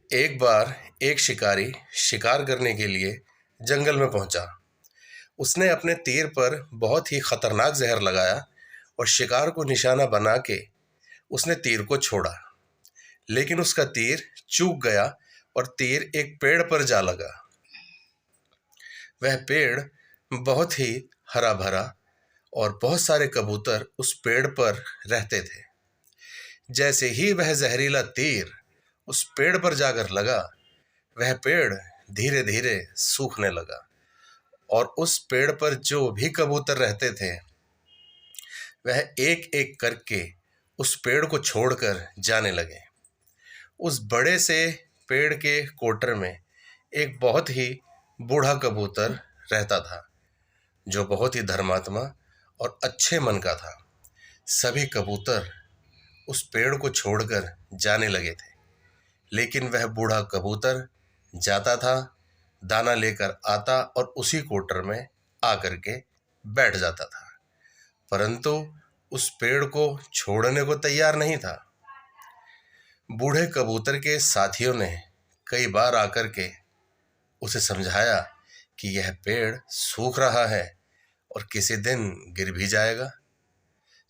एक बार एक शिकारी शिकार करने के लिए जंगल में पहुंचा। उसने अपने तीर पर बहुत ही खतरनाक जहर लगाया और शिकार को निशाना बना के उसने तीर को छोड़ा। लेकिन उसका तीर चूक गया और तीर एक पेड़ पर जा लगा। वह पेड़ बहुत ही हरा भरा और बहुत सारे कबूतर उस पेड़ पर रहते थे। जैसे ही वह जहरीला तीर उस पेड़ पर जाकर लगा, वह पेड़ धीरे धीरे सूखने लगा और उस पेड़ पर जो भी कबूतर रहते थे वह एक एक करके उस पेड़ को छोड़कर जाने लगे। उस बड़े से पेड़ के कोटर में एक बहुत ही बूढ़ा कबूतर रहता था, जो बहुत ही धर्मात्मा और अच्छे मन का था। सभी कबूतर उस पेड़ को छोड़कर जाने लगे थे, लेकिन वह बूढ़ा कबूतर जाता था, दाना लेकर आता और उसी कोटर में आकर के बैठ जाता था, परंतु उस पेड़ को छोड़ने को तैयार नहीं था। बूढ़े कबूतर के साथियों ने कई बार आकर के उसे समझाया कि यह पेड़ सूख रहा है और किसी दिन गिर भी जाएगा,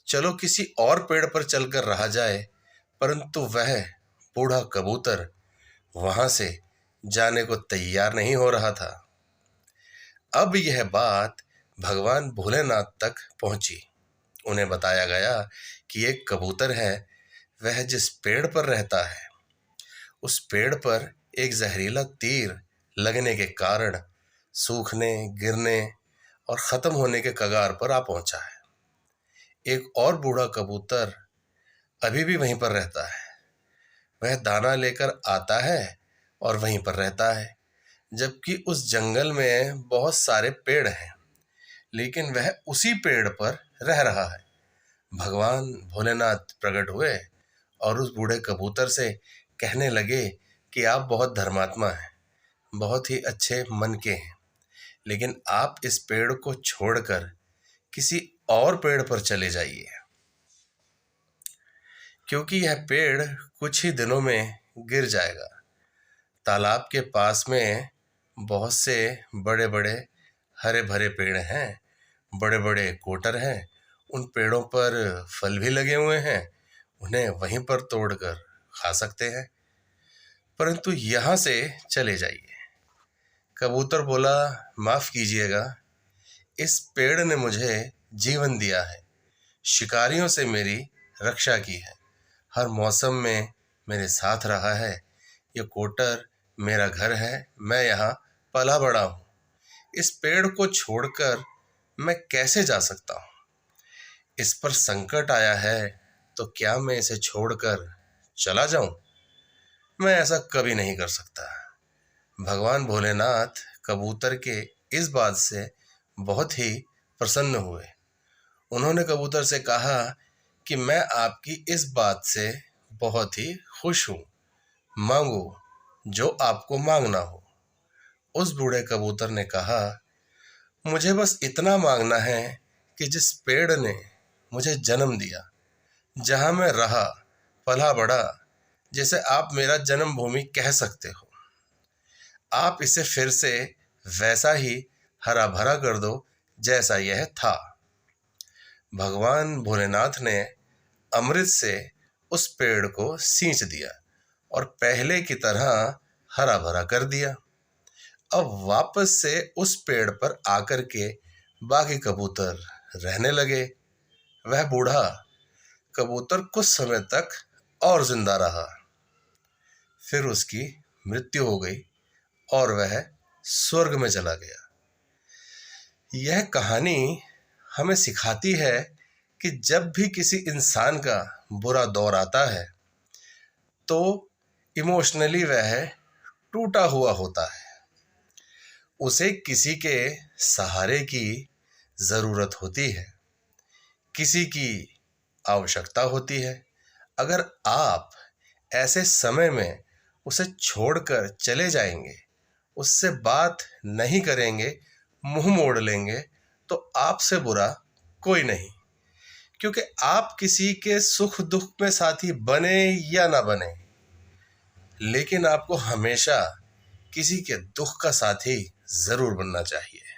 चलो किसी और पेड़ पर चलकर रहा जाए, परंतु वह बूढ़ा कबूतर वहां से जाने को तैयार नहीं हो रहा था। अब यह बात भगवान भोलेनाथ तक पहुंची। उन्हें बताया गया कि एक कबूतर है, वह जिस पेड़ पर रहता है उस पेड़ पर एक जहरीला तीर लगने के कारण सूखने, गिरने और खत्म होने के कगार पर आ पहुंचा है। एक और बूढ़ा कबूतर अभी भी वहीं पर रहता है। वह दाना लेकर आता है और वहीं पर रहता है, जबकि उस जंगल में बहुत सारे पेड़ हैं, लेकिन वह उसी पेड़ पर रह रहा है। भगवान भोलेनाथ प्रकट हुए और उस बूढ़े कबूतर से कहने लगे कि आप बहुत धर्मात्मा हैं, बहुत ही अच्छे मन के हैं, लेकिन आप इस पेड़ को छोड़कर किसी और पेड़ पर चले जाइए, क्योंकि यह पेड़ कुछ ही दिनों में गिर जाएगा। तालाब के पास में बहुत से बड़े बड़े हरे भरे पेड़ हैं, बड़े बड़े कोटर हैं, उन पेड़ों पर फल भी लगे हुए हैं, उन्हें वहीं पर तोड़कर खा सकते हैं, परंतु यहाँ से चले जाइए। कबूतर बोला, माफ कीजिएगा, इस पेड़ ने मुझे जीवन दिया है, शिकारियों से मेरी रक्षा की है, हर मौसम में मेरे साथ रहा है, ये कोटर मेरा घर है, मैं यहाँ पला बड़ा हूँ। इस पेड़ को छोड़कर मैं कैसे जा सकता हूँ? इस पर संकट आया है तो क्या मैं इसे छोड़कर चला जाऊं? मैं ऐसा कभी नहीं कर सकता। भगवान भोलेनाथ कबूतर के इस बात से बहुत ही प्रसन्न हुए। उन्होंने कबूतर से कहा कि मैं आपकी इस बात से बहुत ही खुश हूँ, मांगो जो आपको मांगना हो। उस बूढ़े कबूतर ने कहा, मुझे बस इतना मांगना है कि जिस पेड़ ने मुझे जन्म दिया, जहां मैं रहा, पला बड़ा, जिसे आप मेरा जन्मभूमि कह सकते हो, आप इसे फिर से वैसा ही हरा भरा कर दो जैसा यह था। भगवान भोलेनाथ ने अमृत से उस पेड़ को सींच दिया और पहले की तरह हरा भरा कर दिया। अब वापस से उस पेड़ पर आकर के बाकी कबूतर रहने लगे। वह बूढ़ा कबूतर कुछ समय तक और जिंदा रहा, फिर उसकी मृत्यु हो गई और वह स्वर्ग में चला गया। यह कहानी हमें सिखाती है कि जब भी किसी इंसान का बुरा दौर आता है तो इमोशनली वह टूटा हुआ होता है, उसे किसी के सहारे की ज़रूरत होती है, किसी की आवश्यकता होती है। अगर आप ऐसे समय में उसे छोड़कर चले जाएंगे, उससे बात नहीं करेंगे, मुंह मोड़ लेंगे, तो आपसे बुरा कोई नहीं, क्योंकि आप किसी के सुख दुख में साथी बने या ना बने, लेकिन आपको हमेशा किसी के दुख का साथी जरूर बनना चाहिए।